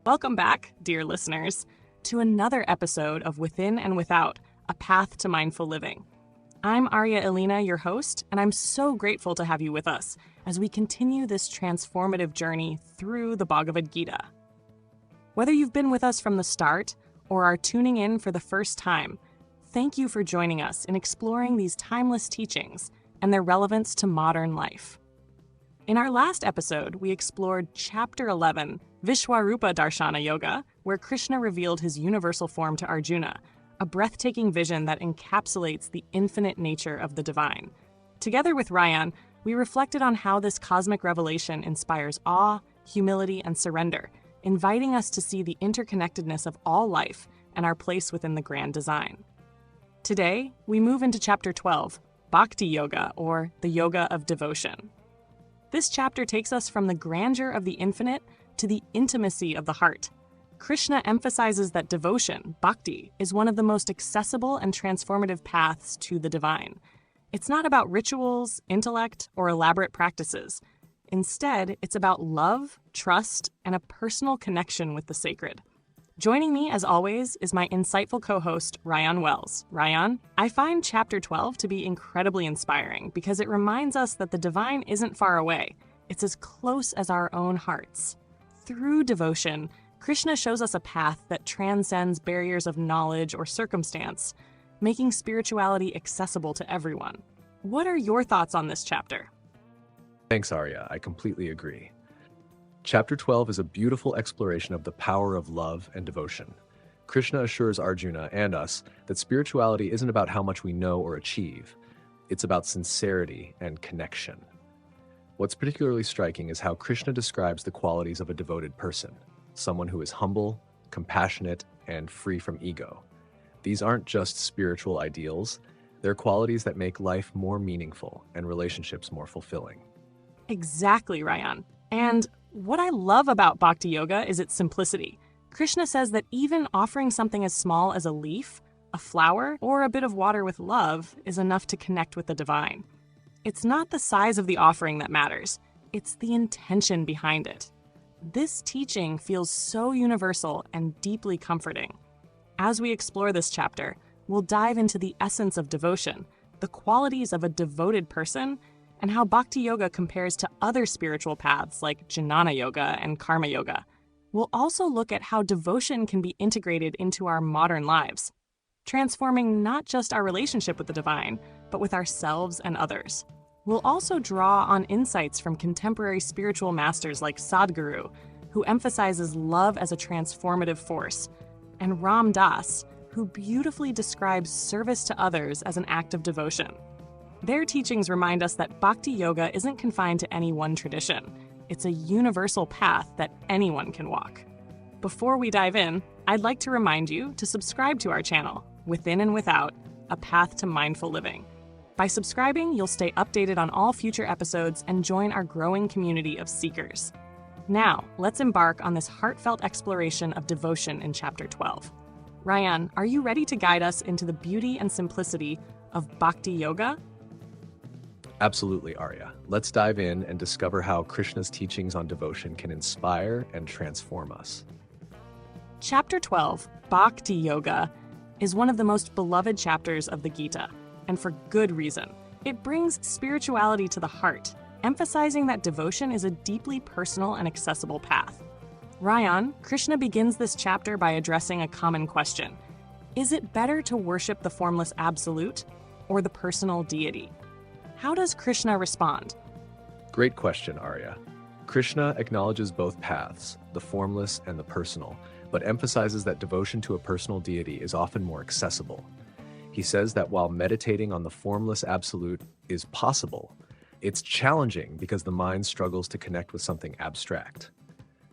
Welcome back, dear listeners, to another episode of Within and Without, A Path to Mindful Living. I'm Arya, Elina, your host, and I'm so grateful to have you with us as we continue this transformative journey through the Bhagavad Gita. Whether you've been with us from the start or are tuning in for the first time, thank you for joining us in exploring these timeless teachings and their relevance to modern life. In our last episode, we explored Chapter 11, Vishwarupa Darshana Yoga, where Krishna revealed his universal form to Arjuna, a breathtaking vision that encapsulates the infinite nature of the divine. Together with Rayan, we reflected on how this cosmic revelation inspires awe, humility, and surrender, inviting us to see the interconnectedness of all life and our place within the grand design. Today, we move into Chapter 12, Bhakti Yoga, or the Yoga of Devotion. This chapter takes us from the grandeur of the infinite to the intimacy of the heart. Krishna emphasizes that devotion, bhakti, is one of the most accessible and transformative paths to the divine. It's not about rituals, intellect, or elaborate practices. Instead, it's about love, trust, and a personal connection with the sacred. Joining me, as always, is my insightful co-host, Rayan Wells. Rayan, I find Chapter 12 to be incredibly inspiring because it reminds us that the divine isn't far away. It's as close as our own hearts. Through devotion, Krishna shows us a path that transcends barriers of knowledge or circumstance, making spirituality accessible to everyone. What are your thoughts on this chapter? Thanks, Arya. I completely agree. Chapter 12 is a beautiful exploration of the power of love and devotion. Krishna assures Arjuna and us that spirituality isn't about how much we know or achieve. It's about sincerity and connection. What's particularly striking is how Krishna describes the qualities of a devoted person, someone who is humble, compassionate, and free from ego. These aren't just spiritual ideals, they're qualities that make life more meaningful and relationships more fulfilling. Exactly, Rayan. And what I love about Bhakti Yoga is its simplicity. Krishna says that even offering something as small as a leaf, a flower, or a bit of water with love is enough to connect with the divine. It's not the size of the offering that matters, it's the intention behind it. This teaching feels so universal and deeply comforting. As we explore this chapter, we'll dive into the essence of devotion, the qualities of a devoted person, and how Bhakti Yoga compares to other spiritual paths like Jnana Yoga and Karma Yoga. We'll also look at how devotion can be integrated into our modern lives, transforming not just our relationship with the divine, but with ourselves and others. We'll also draw on insights from contemporary spiritual masters like Sadhguru, who emphasizes love as a transformative force, and Ram Dass, who beautifully describes service to others as an act of devotion. Their teachings remind us that Bhakti Yoga isn't confined to any one tradition. It's a universal path that anyone can walk. Before we dive in, I'd like to remind you to subscribe to our channel, Within and Without, A Path to Mindful Living. By subscribing, you'll stay updated on all future episodes and join our growing community of seekers. Now, let's embark on this heartfelt exploration of devotion in Chapter 12. Rayan, are you ready to guide us into the beauty and simplicity of Bhakti Yoga? Absolutely, Arya. Let's dive in and discover how Krishna's teachings on devotion can inspire and transform us. Chapter 12, Bhakti Yoga, is one of the most beloved chapters of the Gita, and for good reason. It brings spirituality to the heart, emphasizing that devotion is a deeply personal and accessible path. Rayan, Krishna begins this chapter by addressing a common question. Is it better to worship the formless absolute or the personal deity? How does Krishna respond? Great question, Arya. Krishna acknowledges both paths, the formless and the personal, but emphasizes that devotion to a personal deity is often more accessible. He says that while meditating on the formless absolute is possible, it's challenging because the mind struggles to connect with something abstract.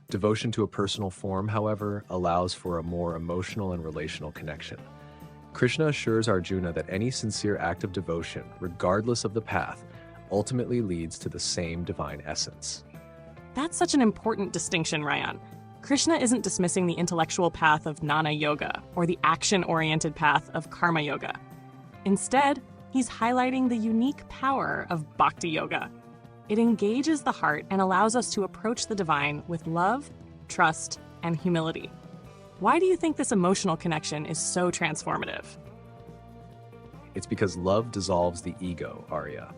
Devotion to a personal form, however, allows for a more emotional and relational connection. Krishna assures Arjuna that any sincere act of devotion, regardless of the path, ultimately leads to the same divine essence. That's such an important distinction, Rayan. Krishna isn't dismissing the intellectual path of Jnana Yoga or the action-oriented path of Karma Yoga. Instead, he's highlighting the unique power of Bhakti Yoga. It engages the heart and allows us to approach the divine with love, trust, and humility. Why do you think this emotional connection is so transformative? It's because love dissolves the ego, Arya.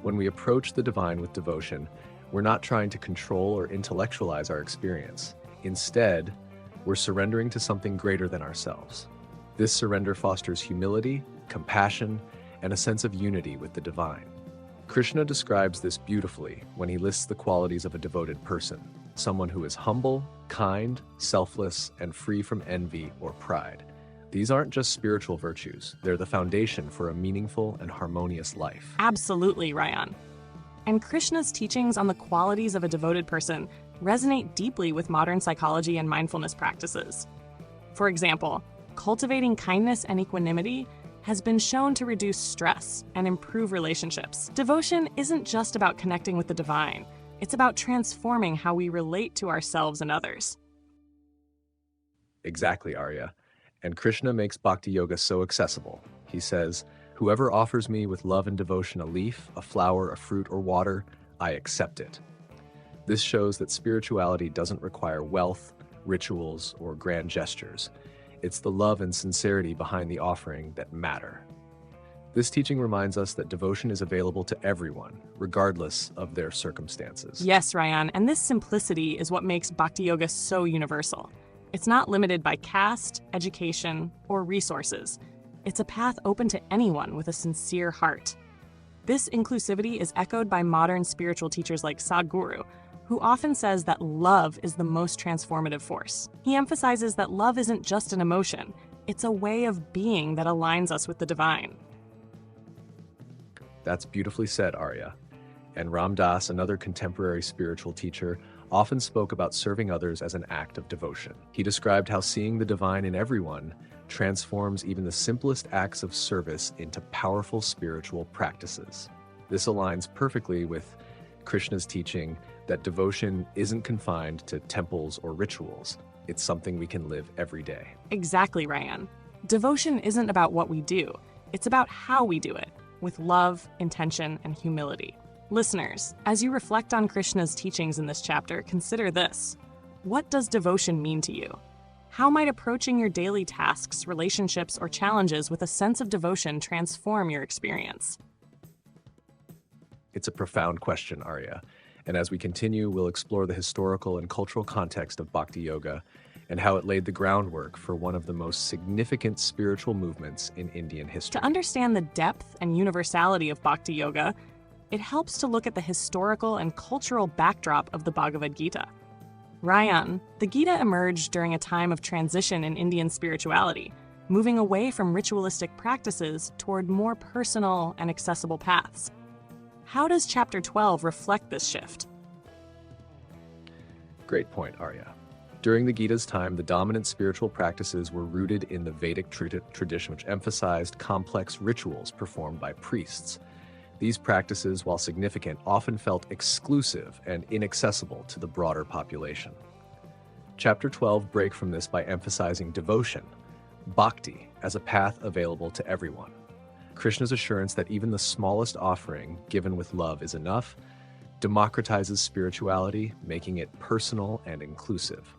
When we approach the divine with devotion, we're not trying to control or intellectualize our experience. Instead, we're surrendering to something greater than ourselves. This surrender fosters humility, compassion, and a sense of unity with the divine. Krishna describes this beautifully when he lists the qualities of a devoted person, someone who is humble, kind, selfless, and free from envy or pride. These aren't just spiritual virtues, they're the foundation for a meaningful and harmonious life. Absolutely, Rayan. And Krishna's teachings on the qualities of a devoted person resonate deeply with modern psychology and mindfulness practices. For example, cultivating kindness and equanimity has been shown to reduce stress and improve relationships. Devotion isn't just about connecting with the divine, it's about transforming how we relate to ourselves and others. Exactly, Arya. And Krishna makes Bhakti Yoga so accessible. He says, "Whoever offers me with love and devotion a leaf, a flower, a fruit, or water, I accept it." This shows that spirituality doesn't require wealth, rituals, or grand gestures. It's the love and sincerity behind the offering that matter. This teaching reminds us that devotion is available to everyone, regardless of their circumstances. Yes, Rayan, and this simplicity is what makes Bhakti Yoga so universal. It's not limited by caste, education, or resources. It's a path open to anyone with a sincere heart. This inclusivity is echoed by modern spiritual teachers like Sadhguru, who often says that love is the most transformative force. He emphasizes that love isn't just an emotion, it's a way of being that aligns us with the divine. That's beautifully said, Arya. And Ram Dass, another contemporary spiritual teacher, often spoke about serving others as an act of devotion. He described how seeing the divine in everyone transforms even the simplest acts of service into powerful spiritual practices. This aligns perfectly with Krishna's teaching that devotion isn't confined to temples or rituals. It's something we can live every day. Exactly, Rayan. Devotion isn't about what we do, it's about how we do it, with love, intention, and humility. Listeners, as you reflect on Krishna's teachings in this chapter, consider this. What does devotion mean to you? How might approaching your daily tasks, relationships, or challenges with a sense of devotion transform your experience? It's a profound question, Arya. And as we continue, we'll explore the historical and cultural context of Bhakti Yoga and how it laid the groundwork for one of the most significant spiritual movements in Indian history. To understand the depth and universality of Bhakti Yoga, it helps to look at the historical and cultural backdrop of the Bhagavad Gita. Rayan, the Gita emerged during a time of transition in Indian spirituality, moving away from ritualistic practices toward more personal and accessible paths. How does Chapter 12 reflect this shift? Great point, Arya. During the Gita's time, the dominant spiritual practices were rooted in the Vedic tradition, which emphasized complex rituals performed by priests. These practices, while significant, often felt exclusive and inaccessible to the broader population. Chapter 12 breaks from this by emphasizing devotion, bhakti, as a path available to everyone. Krishna's assurance that even the smallest offering given with love is enough democratizes spirituality, making it personal and inclusive.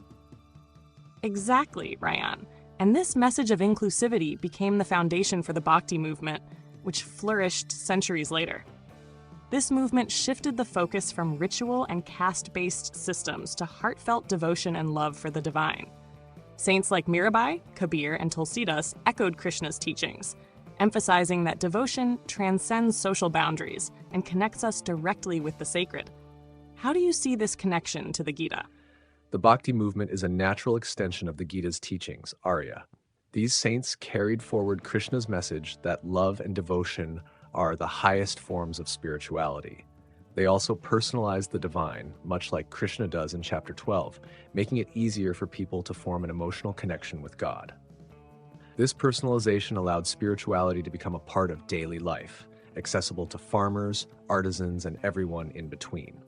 Exactly, Rayan. And this message of inclusivity became the foundation for the Bhakti movement, which flourished centuries later. This movement shifted the focus from ritual and caste-based systems to heartfelt devotion and love for the divine. Saints like Mirabai, Kabir, and Tulsidas echoed Krishna's teachings, emphasizing that devotion transcends social boundaries and connects us directly with the sacred. How do you see this connection to the Gita? The Bhakti movement is a natural extension of the Gita's teachings, Arya. These saints carried forward Krishna's message that love and devotion are the highest forms of spirituality. They also personalized the divine, much like Krishna does in Chapter 12, making it easier for people to form an emotional connection with God. This personalization allowed spirituality to become a part of daily life, accessible to farmers, artisans, and everyone in between.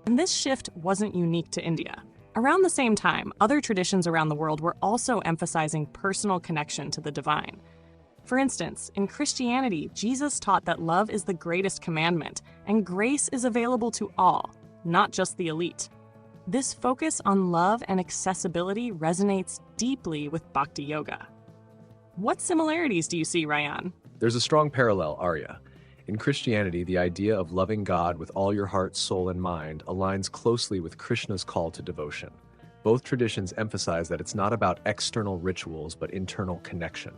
And this shift wasn't unique to India. Around the same time, other traditions around the world were also emphasizing personal connection to the divine. For instance, in Christianity, Jesus taught that love is the greatest commandment, and grace is available to all, not just the elite. This focus on love and accessibility resonates deeply with Bhakti Yoga. What similarities do you see, Rayan? There's a strong parallel, Arya. In Christianity, the idea of loving God with all your heart, soul, and mind aligns closely with Krishna's call to devotion. Both traditions emphasize that it's not about external rituals, but internal connection.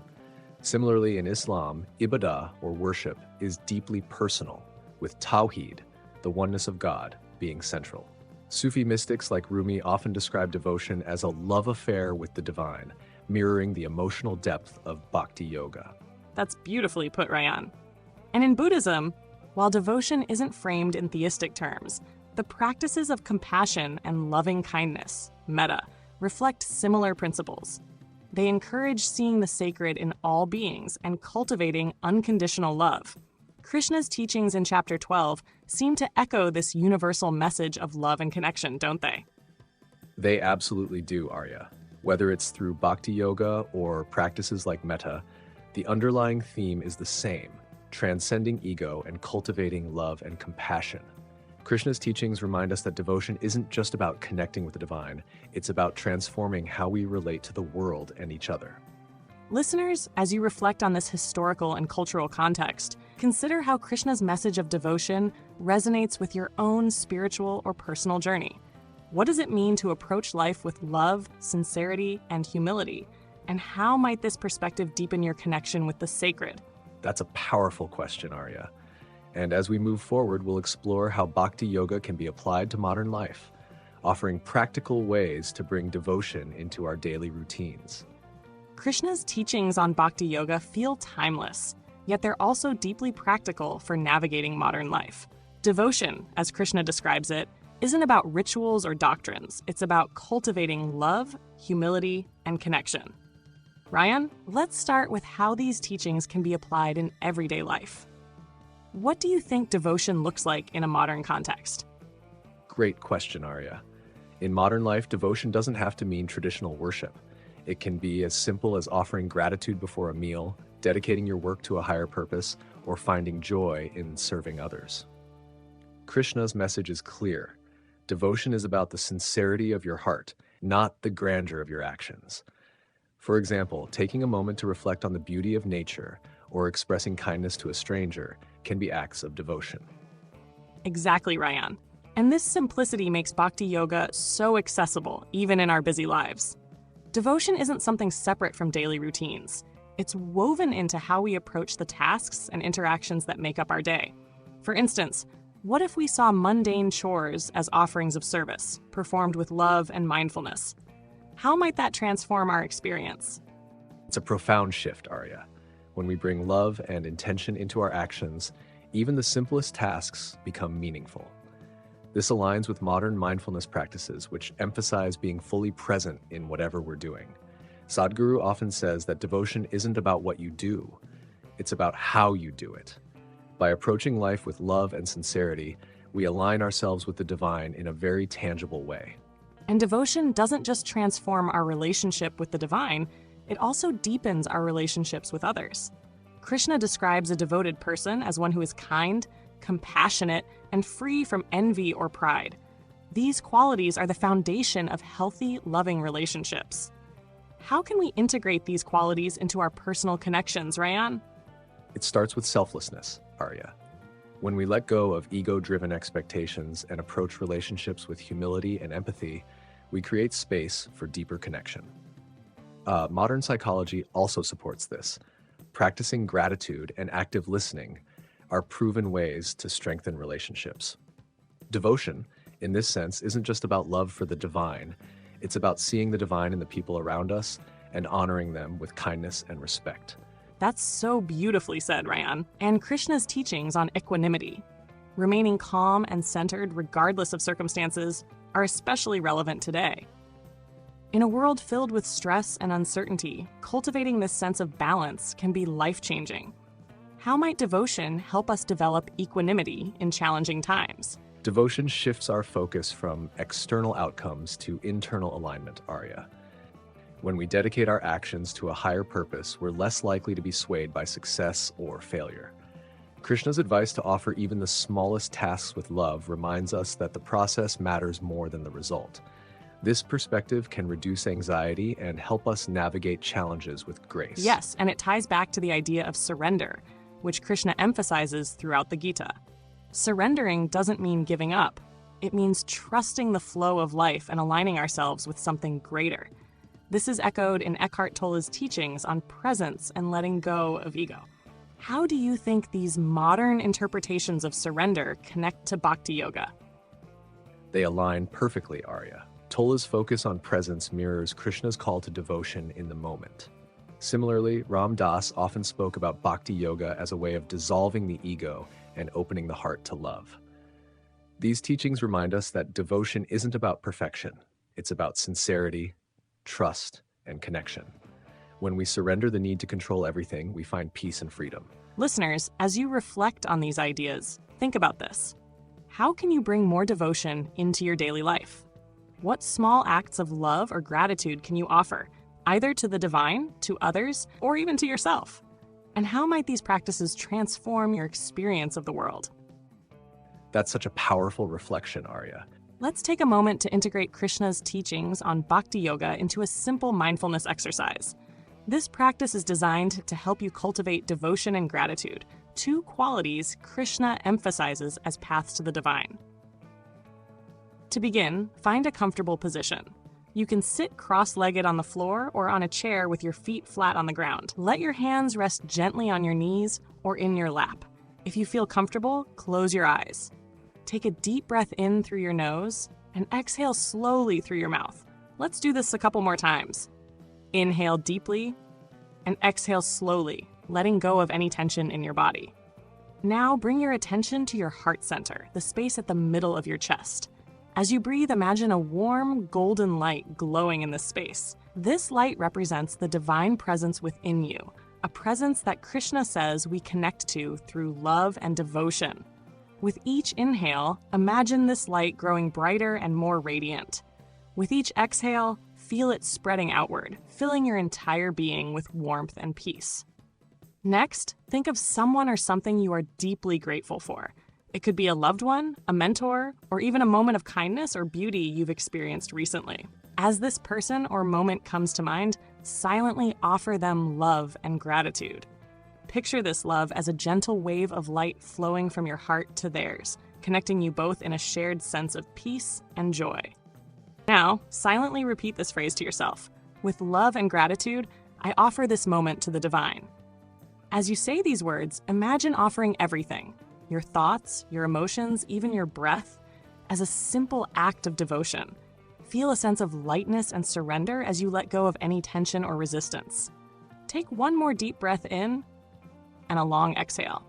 Similarly, in Islam, ibadah, or worship, is deeply personal, with tawheed, the oneness of God, being central. Sufi mystics like Rumi often describe devotion as a love affair with the divine, mirroring the emotional depth of Bhakti Yoga. That's beautifully put, Rayan. And in Buddhism, while devotion isn't framed in theistic terms, the practices of compassion and loving kindness, metta, reflect similar principles. They encourage seeing the sacred in all beings and cultivating unconditional love. Krishna's teachings in Chapter 12 seem to echo this universal message of love and connection, don't they? They absolutely do, Arya. Whether it's through Bhakti Yoga or practices like metta, the underlying theme is the same: transcending ego and cultivating love and compassion. Krishna's teachings remind us that devotion isn't just about connecting with the divine, it's about transforming how we relate to the world and each other. Listeners, as you reflect on this historical and cultural context, consider how Krishna's message of devotion resonates with your own spiritual or personal journey. What does it mean to approach life with love, sincerity, and humility? And how might this perspective deepen your connection with the sacred? That's a powerful question, Arya. And as we move forward, we'll explore how Bhakti Yoga can be applied to modern life, offering practical ways to bring devotion into our daily routines. Krishna's teachings on Bhakti Yoga feel timeless, yet they're also deeply practical for navigating modern life. Devotion, as Krishna describes it, isn't about rituals or doctrines. It's about cultivating love, humility, and connection. Rayan, let's start with how these teachings can be applied in everyday life. What do you think devotion looks like in a modern context? Great question, Arya. In modern life, devotion doesn't have to mean traditional worship. It can be as simple as offering gratitude before a meal, dedicating your work to a higher purpose, or finding joy in serving others. Krishna's message is clear. Devotion is about the sincerity of your heart, not the grandeur of your actions. For example, taking a moment to reflect on the beauty of nature or expressing kindness to a stranger can be acts of devotion. Exactly, Rayan. And this simplicity makes Bhakti Yoga so accessible, even in our busy lives. Devotion isn't something separate from daily routines. It's woven into how we approach the tasks and interactions that make up our day. For instance, what if we saw mundane chores as offerings of service, performed with love and mindfulness? How might that transform our experience? It's a profound shift, Arya. When we bring love and intention into our actions, even the simplest tasks become meaningful. This aligns with modern mindfulness practices, which emphasize being fully present in whatever we're doing. Sadhguru often says that devotion isn't about what you do, it's about how you do it. By approaching life with love and sincerity, we align ourselves with the divine in a very tangible way. And devotion doesn't just transform our relationship with the divine, it also deepens our relationships with others. Krishna describes a devoted person as one who is kind, compassionate, and free from envy or pride. These qualities are the foundation of healthy, loving relationships. How can we integrate these qualities into our personal connections, Rayan? It starts with selflessness, Arya. When we let go of ego-driven expectations and approach relationships with humility and empathy, we create space for deeper connection. Modern psychology also supports this. Practicing gratitude and active listening are proven ways to strengthen relationships. Devotion, in this sense, isn't just about love for the divine. It's about seeing the divine in the people around us and honoring them with kindness and respect. That's so beautifully said, Rayan. And Krishna's teachings on equanimity, remaining calm and centered regardless of circumstances, are especially relevant today. In a world filled with stress and uncertainty, cultivating this sense of balance can be life-changing. How might devotion help us develop equanimity in challenging times? Devotion shifts our focus from external outcomes to internal alignment, Arya. When we dedicate our actions to a higher purpose, we're less likely to be swayed by success or failure. Krishna's advice to offer even the smallest tasks with love reminds us that the process matters more than the result. This perspective can reduce anxiety and help us navigate challenges with grace. Yes, and it ties back to the idea of surrender, which Krishna emphasizes throughout the Gita. Surrendering doesn't mean giving up. It means trusting the flow of life and aligning ourselves with something greater. This is echoed in Eckhart Tolle's teachings on presence and letting go of ego. How do you think these modern interpretations of surrender connect to Bhakti Yoga? They align perfectly, Arya. Tolle's focus on presence mirrors Krishna's call to devotion in the moment. Similarly, Ram Dass often spoke about Bhakti Yoga as a way of dissolving the ego and opening the heart to love. These teachings remind us that devotion isn't about perfection. It's about sincerity, trust, and connection. When we surrender the need to control everything, we find peace and freedom. Listeners, as you reflect on these ideas, think about this. How can you bring more devotion into your daily life? What small acts of love or gratitude can you offer, either to the divine, to others, or even to yourself? And how might these practices transform your experience of the world? That's such a powerful reflection, Arya. Let's take a moment to integrate Krishna's teachings on Bhakti Yoga into a simple mindfulness exercise. This practice is designed to help you cultivate devotion and gratitude, two qualities Krishna emphasizes as paths to the divine. To begin, find a comfortable position. You can sit cross-legged on the floor or on a chair with your feet flat on the ground. Let your hands rest gently on your knees or in your lap. If you feel comfortable, close your eyes. Take a deep breath in through your nose and exhale slowly through your mouth. Let's do this a couple more times. Inhale deeply and exhale slowly, letting go of any tension in your body. Now bring your attention to your heart center, the space at the middle of your chest. As you breathe, imagine a warm, golden light glowing in this space. This light represents the divine presence within you, a presence that Krishna says we connect to through love and devotion. With each inhale, imagine this light growing brighter and more radiant. With each exhale, feel it spreading outward, filling your entire being with warmth and peace. Next, think of someone or something you are deeply grateful for. It could be a loved one, a mentor, or even a moment of kindness or beauty you've experienced recently. As this person or moment comes to mind, silently offer them love and gratitude. Picture this love as a gentle wave of light flowing from your heart to theirs, connecting you both in a shared sense of peace and joy. Now, silently repeat this phrase to yourself. With love and gratitude, I offer this moment to the divine. As you say these words, imagine offering everything, your thoughts, your emotions, even your breath, as a simple act of devotion. Feel a sense of lightness and surrender as you let go of any tension or resistance. Take one more deep breath in and a long exhale.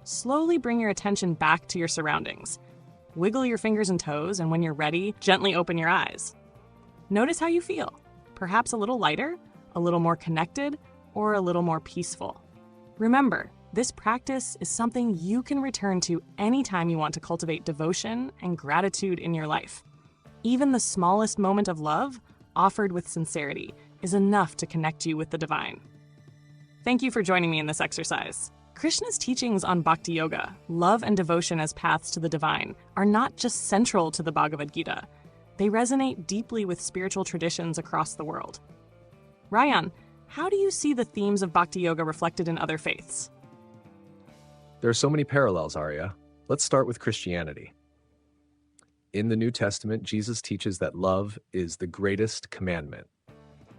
Slowly bring your attention back to your surroundings. Wiggle your fingers and toes, and when you're ready, gently open your eyes. Notice how you feel. Perhaps a little lighter, a little more connected, or a little more peaceful. Remember, this practice is something you can return to anytime you want to cultivate devotion and gratitude in your life. Even the smallest moment of love, offered with sincerity, is enough to connect you with the divine. Thank you for joining me in this exercise. Krishna's teachings on Bhakti Yoga, love and devotion as paths to the divine, are not just central to the Bhagavad Gita. They resonate deeply with spiritual traditions across the world. Rayan, how do you see the themes of Bhakti Yoga reflected in other faiths? There are so many parallels, Arya. Let's start with Christianity. In the New Testament, Jesus teaches that love is the greatest commandment.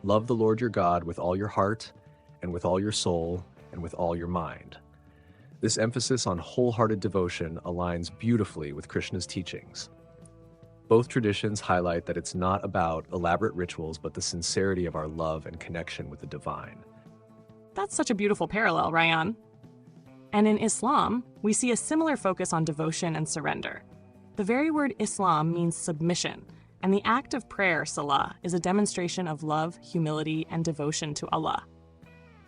Love the Lord your God with all your heart, and with all your soul, and with all your mind. This emphasis on wholehearted devotion aligns beautifully with Krishna's teachings. Both traditions highlight that it's not about elaborate rituals, but the sincerity of our love and connection with the divine. That's such a beautiful parallel, Rayan. And in Islam, we see a similar focus on devotion and surrender. The very word Islam means submission, and the act of prayer, salah, is a demonstration of love, humility, and devotion to Allah.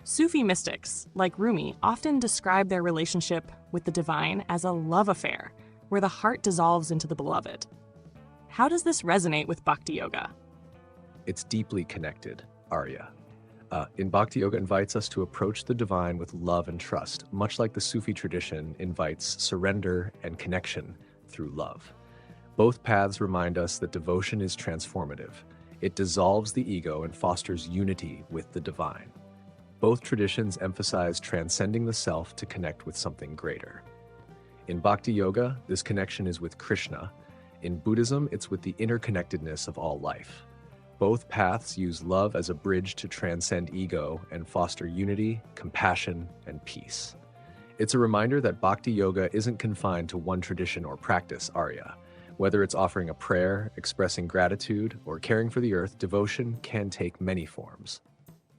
Sufi mystics, like Rumi, often describe their relationship with the divine as a love affair, where the heart dissolves into the beloved. How does this resonate with Bhakti Yoga? It's deeply connected, Arya. In Bhakti Yoga invites us to approach the divine with love and trust, much like the Sufi tradition invites surrender and connection through love. Both paths remind us that devotion is transformative. It dissolves the ego and fosters unity with the divine. Both traditions emphasize transcending the self to connect with something greater. In Bhakti Yoga, this connection is with Krishna. In Buddhism, it's with the interconnectedness of all life. Both paths use love as a bridge to transcend ego and foster unity, compassion, and peace. It's a reminder that Bhakti Yoga isn't confined to one tradition or practice, Arya. Whether it's offering a prayer, expressing gratitude, or caring for the earth, devotion can take many forms.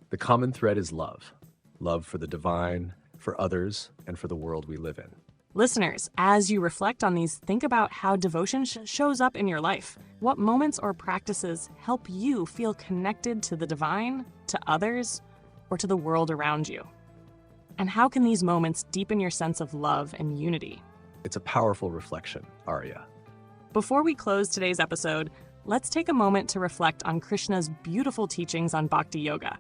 The common thread is love. Love for the divine, for others, and for the world we live in. Listeners, as you reflect on these, think about how devotion shows up in your life. What moments or practices help you feel connected to the divine, to others, or to the world around you? And how can these moments deepen your sense of love and unity? It's a powerful reflection, Arya. Before we close today's episode, let's take a moment to reflect on Krishna's beautiful teachings on Bhakti Yoga.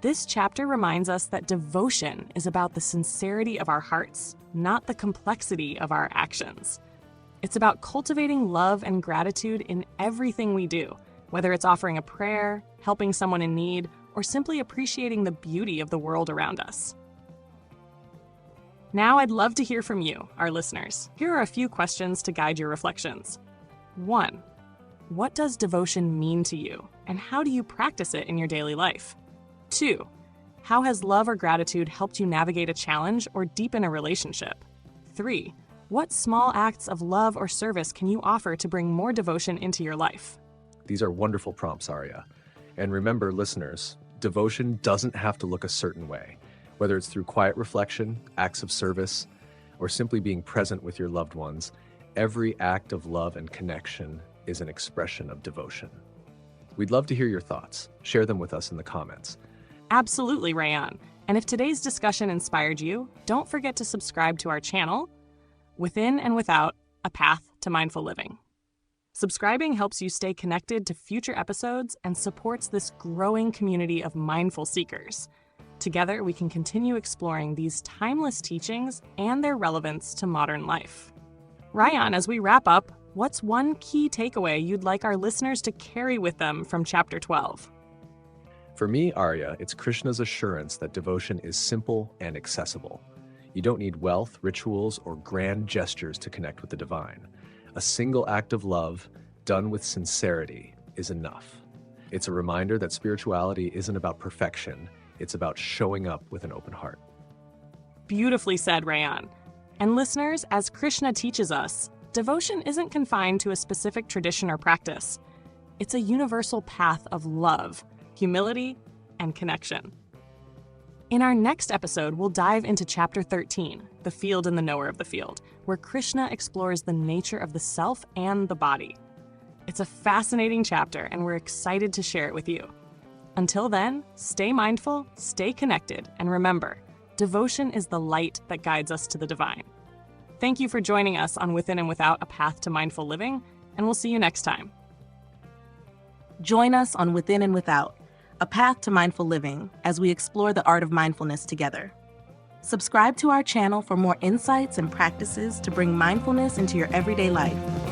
This chapter reminds us that devotion is about the sincerity of our hearts, not the complexity of our actions. It's about cultivating love and gratitude in everything we do, whether it's offering a prayer, helping someone in need, or simply appreciating the beauty of the world around us. Now I'd love to hear from you, our listeners. Here are a few questions to guide your reflections. 1. What does devotion mean to you, and how do you practice it in your daily life? 2. How has love or gratitude helped you navigate a challenge or deepen a relationship? 3. What small acts of love or service can you offer to bring more devotion into your life? These are wonderful prompts, Arya. And remember, listeners, devotion doesn't have to look a certain way. Whether it's through quiet reflection, acts of service, or simply being present with your loved ones, every act of love and connection is an expression of devotion. We'd love to hear your thoughts. Share them with us in the comments. Absolutely, Rayan. And if today's discussion inspired you, don't forget to subscribe to our channel, Within and Without, A Path to Mindful Living. Subscribing helps you stay connected to future episodes and supports this growing community of mindful seekers. Together, we can continue exploring these timeless teachings and their relevance to modern life. Rayan, as we wrap up, what's one key takeaway you'd like our listeners to carry with them from Chapter 12? For me, Arya, it's Krishna's assurance that devotion is simple and accessible. You don't need wealth, rituals, or grand gestures to connect with the divine. A single act of love, done with sincerity, is enough. It's a reminder that spirituality isn't about perfection. It's about showing up with an open heart. Beautifully said, Rayan. And listeners, as Krishna teaches us, devotion isn't confined to a specific tradition or practice. It's a universal path of love, humility, and connection. In our next episode, we'll dive into Chapter 13, The Field and the Knower of the Field, where Krishna explores the nature of the self and the body. It's a fascinating chapter, and we're excited to share it with you. Until then, stay mindful, stay connected, and remember, devotion is the light that guides us to the divine. Thank you for joining us on Within and Without, A Path to Mindful Living, and we'll see you next time. Join us on Within and Without, A Path to Mindful Living, as we explore the art of mindfulness together. Subscribe to our channel for more insights and practices to bring mindfulness into your everyday life.